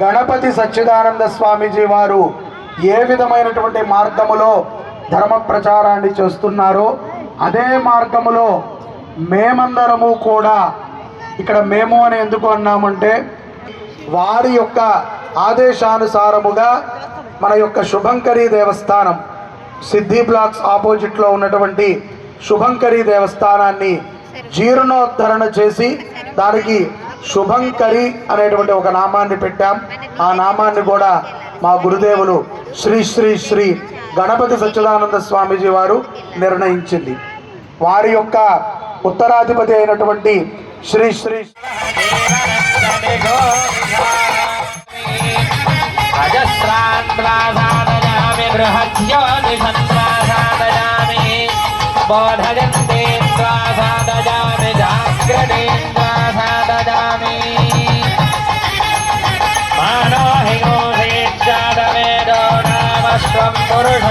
గణపతి సచ్చిదానంద స్వామీజీ వారు ఏ విధమైనటువంటి మార్గములో ధర్మ ప్రచారాన్ని చేస్తున్నారో అదే మార్గములో మేమందరము కూడా, ఇక్కడ మేము అని ఎందుకు అన్నామంటే వారి యొక్క ఆదేశానుసారముగా మన యొక్క శుభంకరి దేవస్థానం సిద్ధి బ్లాక్స్ ఆపోజిట్లో ఉన్నటువంటి శుభంకరి దేవస్థానాన్ని జీర్ణోద్ధరణ చేసి దానికి శుభంకరి అనేటువంటి ఒక నామాన్ని పెట్టాం. ఆ నామాన్ని కూడా మా గురుదేవులు శ్రీ శ్రీ శ్రీ గణపతి సచ్చిదానంద స్వామీజీ వారు నిర్ణయించింది. వారి యొక్క ఉత్తరాధిపతి అయినటువంటి శ్రీ శ్రీ పురుష